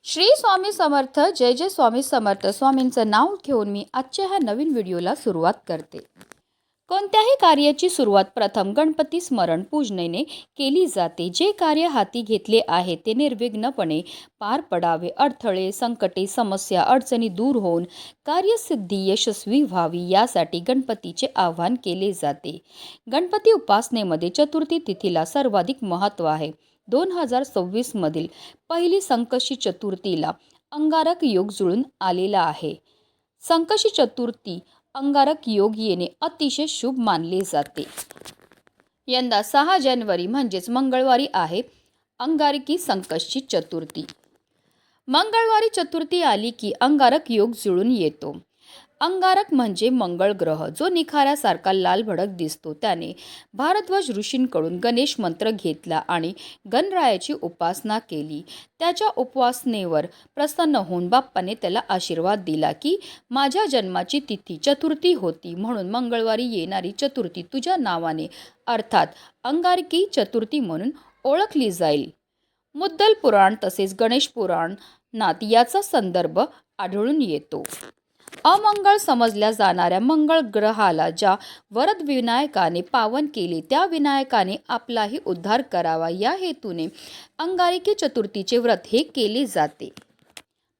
श्री स्वामी समर्थ. जय जय स्वामी समर्थ. स्वामींचं नाव घेऊन मी आजच्या ह्या नवीन व्हिडिओला सुरुवात करते. कोणत्याही कार्याची सुरुवात प्रथम गणपती स्मरण पूजनेने केली जाते. जे कार्य हाती घेतले आहे ते निर्विघ्नपणे पार पडावे. अडथळे, संकटे, समस्या, अडचणी दूर होऊन कार्यसिद्धी यशस्वी व्हावी यासाठी गणपतीचे आवाहन केले जाते. गणपती उपासनेमध्ये चतुर्थी तिथीला सर्वाधिक महत्त्व आहे. 2026 मधील पहिली संकष्टी चतुर्थीला अंगारक योग जुळून आलेला आहे. संकष्टी चतुर्थी अंगारक योग येणे अतिशय शुभ मानले जाते. यंदा 6 जानेवारी म्हणजेच मंगळवारी आहे अंगारकी संकष्टी चतुर्थी. मंगळवारी चतुर्थी आली की अंगारक योग जुळून येतो. अंगारक म्हणजे मंगळ ग्रह, जो निखाऱ्यासारखा लाल भडक दिसतो. त्याने भारद्वाज ऋषींकडून गणेश मंत्र घेतला आणि गणरायाची उपासना केली. त्याच्या उपासनेवर प्रसन्न होऊन बाप्पाने त्याला आशीर्वाद दिला की माझ्या जन्माची तिथी चतुर्थी होती, म्हणून मंगळवारी येणारी चतुर्थी तुझ्या नावाने अर्थात अंगारकी चतुर्थी म्हणून ओळखली जाईल. मुद्दल पुराण तसेच गणेश पुराणात याचा संदर्भ आढळून येतो. अमंगळ समजल्या जाणाऱ्या मंगळ ग्रहाला ज्या वरद विनायकाने पावन केले, त्या विनायकाने आपलाही उद्धार करावा या हेतूने अंगारकी चतुर्थीचे व्रत हे केले जाते.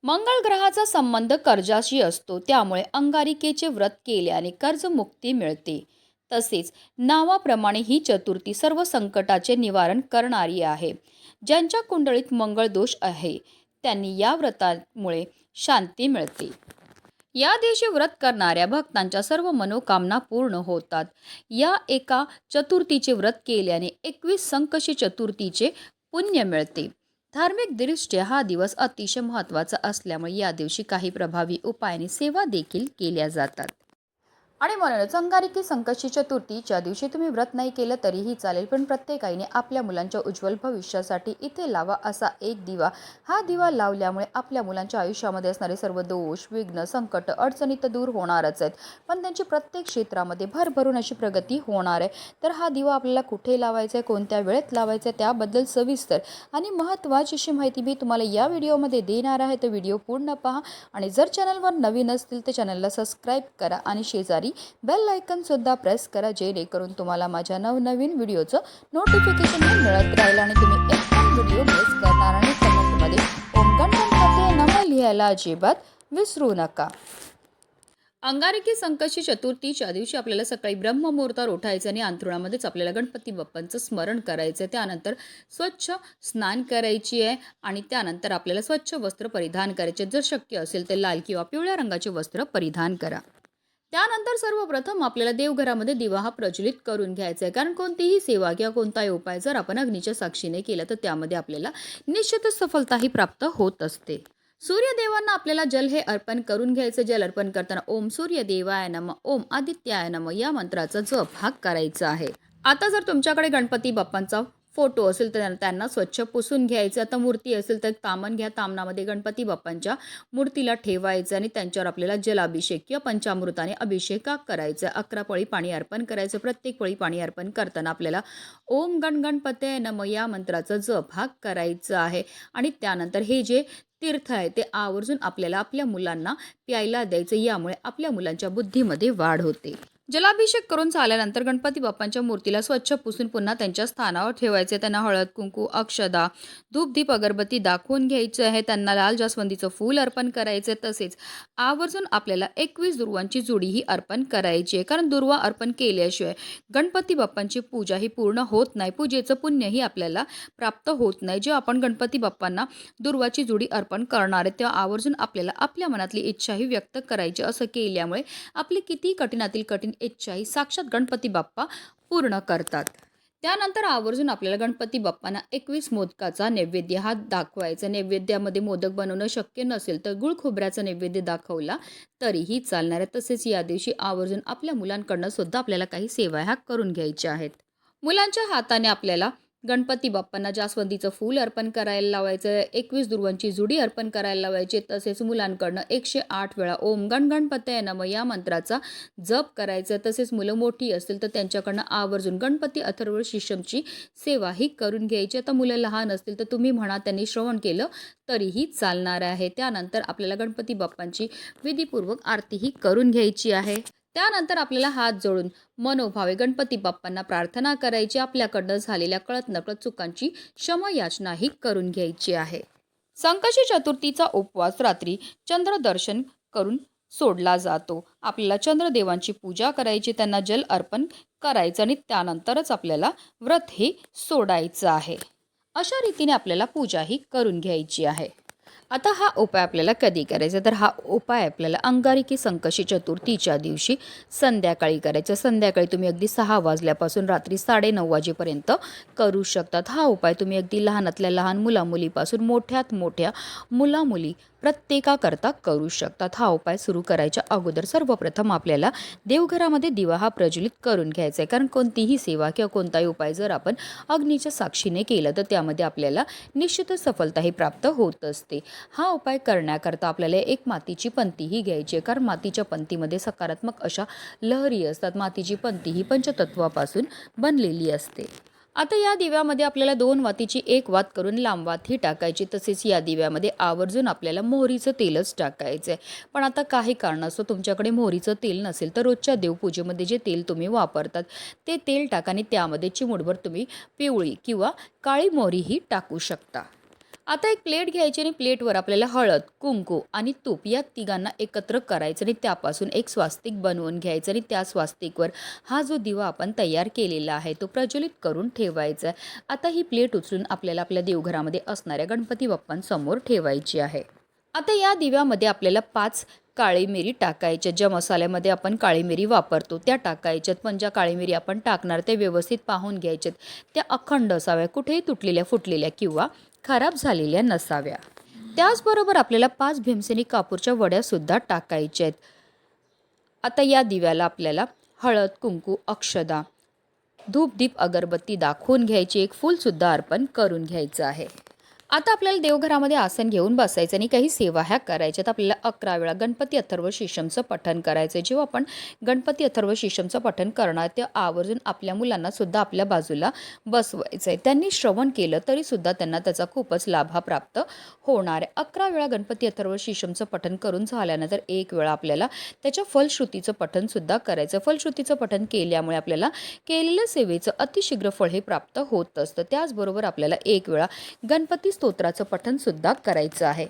मंगळ ग्रहाचा संबंध कर्जाशी असतो, त्यामुळे अंगारिकेचे व्रत केल्याने कर्जमुक्ती मिळते. तसेच नावाप्रमाणे ही चतुर्थी सर्व संकटाचे निवारण करणारी आहे. ज्यांच्या कुंडलीत मंगळ दोष आहे त्यांनी या व्रतामुळे शांती मिळते. या दिवशी व्रत करणाऱ्या भक्तांच्या सर्व मनोकामना पूर्ण होतात. या एका चतुर्थीचे व्रत केल्याने 21 संकष्टी चतुर्थीचे पुण्य मिळते. धार्मिक दृष्ट्या हा दिवस अतिशय महत्त्वाचा असल्यामुळे या दिवशी काही प्रभावी उपायाने सेवा देखील केल्या जातात. आणि म्हणूनच अंगारकी संकष्टी चतुर्थीच्या दिवशी तुम्ही व्रत नाही केलं तरीही चालेल, पण प्रत्येकाने आपल्या मुलांच्या उज्ज्वल भविष्यासाठी इथे लावा असा एक दिवा. हा दिवा लावल्यामुळे आपल्या मुलांच्या आयुष्यामध्ये असणारे सर्व दोष, विघ्न, संकट, अडचणी तर दूर होणारच आहेत, पण त्यांची प्रत्येक क्षेत्रामध्ये भरभरून अशी प्रगती होणार आहे. तर हा दिवा आपल्याला कुठे लावायचा आहे, कोणत्या वेळेत लावायचा आहे, त्याबद्दल सविस्तर आणि महत्त्वाची अशी माहिती मी तुम्हाला या व्हिडिओमध्ये देणार आहे. तर व्हिडिओ पूर्ण पहा आणि जर चॅनलवर नवीन असतील तर चॅनलला सबस्क्राईब करा आणि शेजारी बेल आयकॉन सुद्धा प्रेस करा, जेणेकरून तुम्हाला माझ्या नवनवीन व्हिडिओचं नोटिफिकेशन हे मिळत राहील आणि तुम्ही एक पण व्हिडिओ मिस करणार. आणि कमेंटमध्ये ओम गणपती नमः लिहायला अजिबात विसरू नका. अंगारकी संकष्टी चतुर्थीच्या दिवशी आपल्याला सकाळी ब्रह्ममुहूर्तावर उठायचं आणि अंथरुणामध्येच आपल्याला गणपती बाप्पांचं स्मरण करायचं. त्यानंतर स्वच्छ स्नान करायची आहे आणि त्यानंतर आपल्याला स्वच्छ वस्त्र परिधान करायचे. जर शक्य असेल तर लाल किंवा पिवळ्या रंगाचे वस्त्र परिधान करा. त्यानंतर सर्वप्रथम आपल्याला देवघरामध्ये दिवा हा प्रज्वलित करून घ्यायचा आहे, कारण कोणतीही सेवा किंवा कोणताही उपाय जर आपण अग्नीच्या साक्षीने केला तर त्यामध्ये आपल्याला निश्चितच सफलताही प्राप्त होत असते. सूर्यदेवांना आपल्याला जल हे अर्पण करून घ्यायचं. जल अर्पण करताना ओम सूर्यदेवाय नमः, ओम आदित्याय नमः या मंत्राचा जप हा करायचा आहे. आता जर तुमच्याकडे गणपती बाप्पांचा फोटो असेल तर त्यांना स्वच्छ पुसून घ्यायचं. आता मूर्ती असेल तर तामण घ्या, तामणामध्ये गणपती बाप्पांच्या मूर्तीला ठेवायचं आणि त्यांच्यावर आपल्याला जलाभिषेक किंवा पंचामृताने अभिषेक करायचा. 11 पळी पाणी अर्पण करायचं. प्रत्येक पळी पाणी अर्पण करताना आपल्याला ओम गणपतये नमः या मंत्राचा जप हा करायचा आहे. आणि त्यानंतर हे जे तीर्थ आहे ते आवर्जून आपल्याला आपल्या मुलांना प्यायला द्यायचं. यामुळे आपल्या मुलांच्या बुद्धीमध्ये वाढ होते. जलाभिषेक करून झाल्यानंतर गणपती बाप्पांच्या मूर्तीला स्वच्छ पुसून पुन्हा त्यांच्या स्थानावर ठेवायचे. त्यांना हळद, कुंकू, अक्षदा, धूप, दीप, अगरबत्ती दाखवून घ्यायचं आहे. त्यांना लाल जास्वंदीचं फूल अर्पण करायचं. तसेच आवर्जून आपल्याला 21 दुर्वांची जोडीही अर्पण करायची आहे, कारण दुर्वा अर्पण केल्याशिवाय गणपती बाप्पांची पूजा ही पूर्ण होत नाही. पूजेचं पुण्यही आपल्याला प्राप्त होत नाही. जेव्हा आपण गणपती बाप्पांना दुर्वाची जोडी अर्पण करणार आहे तेव्हा आवर्जून आपल्याला आपल्या मनातली इच्छाही व्यक्त करायची. असं केल्यामुळे आपली किती कठीणातील कठीण इच्छाही साक्षात गणपती बाप्पा पूर्ण करतात. त्यानंतर आवर्जून आपल्याला गणपती बाप्पांना 21 मोदकाचा नैवेद्य हा दाखवायचा. नैवेद्यामध्ये मोदक बनवणं शक्य नसेल तर गुळ खोबऱ्याचा नैवेद्य दाखवला तरीही चालणार आहे. तसेच या दिवशी आवर्जून आपल्या मुलांकडनं सुद्धा आपल्याला काही सेवा ह्या करून घ्यायच्या आहेत. मुलांच्या हाताने आपल्याला गणपती बाप्पांना जास्वंदीचं फूल अर्पण करायला लावायचं, 21 दुर्वांची जुडी अर्पण करायला लावायची. तसेच मुलांकडनं 108 वेळा ओम गण गणपतये नमः या मंत्राचा जप करायचं. तसेच मुलं मोठी असतील तर त्यांच्याकडनं आवर्जून गणपती अथर्व शीर्षमची सेवाही करून घ्यायची. आता मुलं लहान असतील तर तुम्ही म्हणा, त्यांनी श्रवण केलं तरीही चालणार आहे. त्यानंतर आपल्याला गणपती बाप्पांची विधीपूर्वक आरतीही करून घ्यायची आहे. त्यानंतर आपल्याला हात जोडून मनोभावे गणपती बाप्पांना प्रार्थना करायची. आपल्याकडनं झालेल्या कळत नकळत चुकांची क्षमायाचनाही करून घ्यायची आहे. संकष्टी चतुर्थीचा उपवास रात्री चंद्रदर्शन करून सोडला जातो. आपल्याला चंद्रदेवांची पूजा करायची, त्यांना जल अर्पण करायचं आणि त्यानंतरच आपल्याला व्रत हे सोडायचं आहे. अशा रीतीने आपल्याला पूजाही करून घ्यायची आहे. आता हा उपाय आपल्याला कधी करायचा, तर हा उपाय आपल्याला अंगारकी संकष्टी चतुर्थीच्या दिवशी संध्याकाळी करायचा. संध्याकाळी तुम्ही अगदी 6 वाजल्यापासून रात्री 9:30 वाजेपर्यंत करू शकतात. हा उपाय तुम्ही अगदी लहानातल्या लहान मुलामुलीपासून मोठ्यात मोठ्या मुलामुली प्रत्येकाकरता करू शकतात. हा उपाय सुरू करायच्या अगोदर सर्वप्रथम आपल्याला देवघरामध्ये दिवा हा प्रज्वलित करून घ्यायचा आहे. कारण कोणतीही सेवा किंवा कोणताही उपाय जर आपण अग्नीच्या साक्षीने केलं तर त्यामध्ये आपल्याला निश्चितच सफलताही प्राप्त होत असते. हा उपाय करण्याकरता आपल्याला एक मातीची पंतीही घ्यायची आहे, कारण मातीच्या पंतीमध्ये सकारात्मक अशा लहरी असतात. मातीची पंती ही पंचतत्वापासून बनलेली असते. आता या दिव्यामध्ये आपल्याला 2 वातीची 1 वात करून लांब वात ही टाकायची. तसेच या दिव्यामध्ये आवर्जून आपल्याला मोहरीचं तेलच टाकायचं आहे. पण आता काही कारणास्तव तुमच्याकडे मोहरीचं तेल नसेल तर रोजच्या देवपूजेमध्ये जे तेल तुम्ही वापरतात ते तेल टाका आणि त्यामध्ये चिमूटभर तुम्ही पिवळी किंवा काळी मोहरीही टाकू शकता. आता एक प्लेट घ्यायची आणि प्लेटवर आपल्याला हळद, कुंकू आणि तूप या तिघांना एकत्र करायचं आणि त्यापासून एक स्वास्तिक बनवून घ्यायचं आणि त्या स्वास्तिकवर हा जो दिवा आपण तयार केलेला आहे तो प्रज्वलित करून ठेवायचा आहे. आता ही प्लेट उचलून आपल्याला आपल्या देवघरामध्ये असणाऱ्या गणपती बाप्पांसमोर ठेवायची आहे. आता या दिव्यामध्ये आपल्याला 5 काळी मिरी टाकायच्या. ज्या मसाल्यामध्ये आपण काळी मिरी वापरतो त्या टाकायच्यात. पण ज्या काळी मिरी आपण टाकणार ते व्यवस्थित पाहून घ्यायच्यात. त्या अखंड असाव्या, कुठेही तुटलेल्या फुटलेल्या किंवा खराब झालेल्या नसाव्या. त्याचबरोबर आपल्याला 5 भीमसेनी कापूरच्या वड्यासुद्धा टाकायच्या आहेत. आता या दिव्याला आपल्याला हळद, कुंकू, अक्षदा, धूप, दीप, अगरबत्ती दाखवून घ्यायची. एक फूलसुद्धा अर्पण करून घ्यायचं आहे. आता आपल्याला देवघरामध्ये आसन घेऊन बसायचं आणि काही सेवा ह्या करायच्यात. आपल्याला 11 वेळा गणपती अथर्व शीर्षमचं पठण करायचं. जेव्हा आपण गणपती अथर्व शीर्षमचं पठण करणार ते आवर्जून आपल्या मुलांना सुद्धा आपल्या बाजूला बसवायचं आहे. त्यांनी श्रवण केलं तरी सुद्धा त्यांना त्याचा खूपच लाभ हा प्राप्त होणार आहे. 11 वेळा गणपती अथर्व शीर्षमचं पठण करून झाल्यानंतर 1 वेळा आपल्याला त्याच्या फलश्रुतीचं पठण सुद्धा करायचं. फलश्रुतीचं पठण केल्यामुळे आपल्याला केलेल्या सेवेचं अतिशीघ्र फळ हे प्राप्त होत असतं. त्याचबरोबर आपल्याला 1 वेळा गणपती स्तोत्राचं पठण सुद्धा करायचं आहे.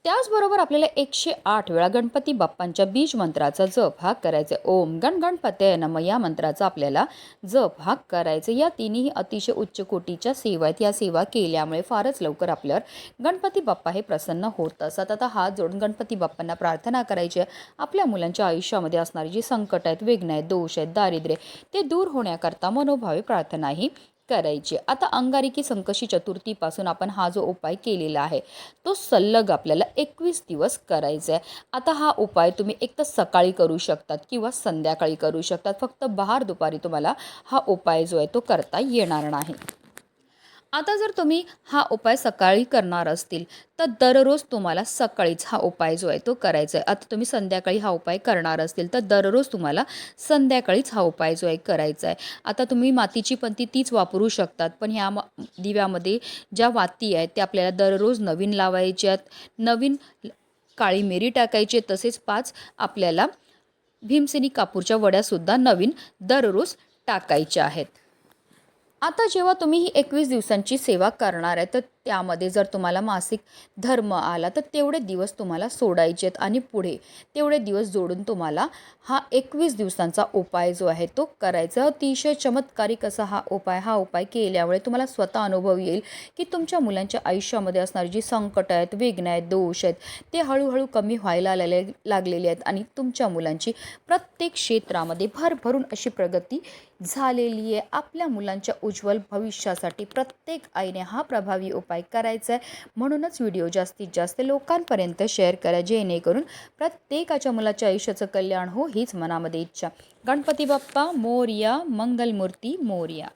त्याचबरोबर आपल्याला 108 वेळा गणपती बाप्पांच्या बीज मंत्राचा जप हा करायचा. ओम गण गणपतये नमः या मंत्राचा आपल्याला जप हा करायचा. या तिन्ही अतिशय उच्च कोटीच्या सेवा आहेत. या सेवा केल्यामुळे फारच लवकर आपल्यावर गणपती बाप्पा हे प्रसन्न होत असतात. आता हात जोडून गणपती बाप्पांना प्रार्थना करायची आहे. आपल्या मुलांच्या आयुष्यामध्ये असणारी जी संकट आहेत, विघ्न आहेत, दोष आहेत, दारिद्र्य ते दूर होण्याकरता मनोभावे प्रार्थनाही करायची. आता अंगारकी संकष्टी चतुर्थीपासून आपण हा जो उपाय केलेला आहे तो सलग आपल्याला 21 दिवस करायचा आहे. आता हा उपाय तुम्ही एक तर सकाळी करू शकतात किंवा संध्याकाळी करू शकतात. फक्त बहार दुपारी तुम्हाला हा उपाय जो आहे तो करता येणार नाही. आता जर तुम्ही हा उपाय सकाळी करणार असतील तर दररोज तुम्हाला सकाळीच हा उपाय जो आहे तो करायचा आहे. आता तुम्ही संध्याकाळी हा उपाय करणार असतील तर दररोज तुम्हाला संध्याकाळीच हा उपाय जो आहे करायचा आहे. आता तुम्ही मातीची पंती तीच वापरू शकतात, पण ह्या दिव्यामध्ये ज्या वाती आहेत त्या आपल्याला दररोज नवीन लावायच्यात. नवीन काळी मिरी टाकायची. तसेच 5 आपल्याला भीमसेनी कापूरच्या वड्यासुद्धा नवीन दररोज टाकायच्या आहेत. आता जेव्हा तुम्ही ही 21 दिवसांची सेवा करणार आहे तर त्यामध्ये जर तुम्हाला मासिक धर्म आला तर तेवढे दिवस तुम्हाला सोडायचे आहेत आणि पुढे तेवढे दिवस जोडून तुम्हाला हा 21 दिवसांचा उपाय जो आहे तो करायचा. अतिशय चमत्कारिक असा हा उपाय केल्यामुळे तुम्हाला स्वतः अनुभव येईल की तुमच्या मुलांच्या आयुष्यामध्ये असणारी जी संकट आहेत, विघ्न आहेत, दोष आहेत ते हळूहळू कमी व्हायला लागलेले आहेत आणि तुमच्या मुलांची प्रत्येक क्षेत्रामध्ये भरभरून अशी प्रगती झालेली आहे. आपल्या मुलांच्या उज्ज्वल भविष्यासाठी प्रत्येक आईने हा प्रभावी उपाय करायचा आहे. म्हणूनच व्हिडिओ जास्तीत जास्त लोकांपर्यंत शेअर करा, जेणेकरून प्रत्येकाच्या मुलाच्या आयुष्याचं कल्याण हो हीच मनामध्ये इच्छा. गणपती बाप्पा मोरया, मंगलमूर्ती मोरया.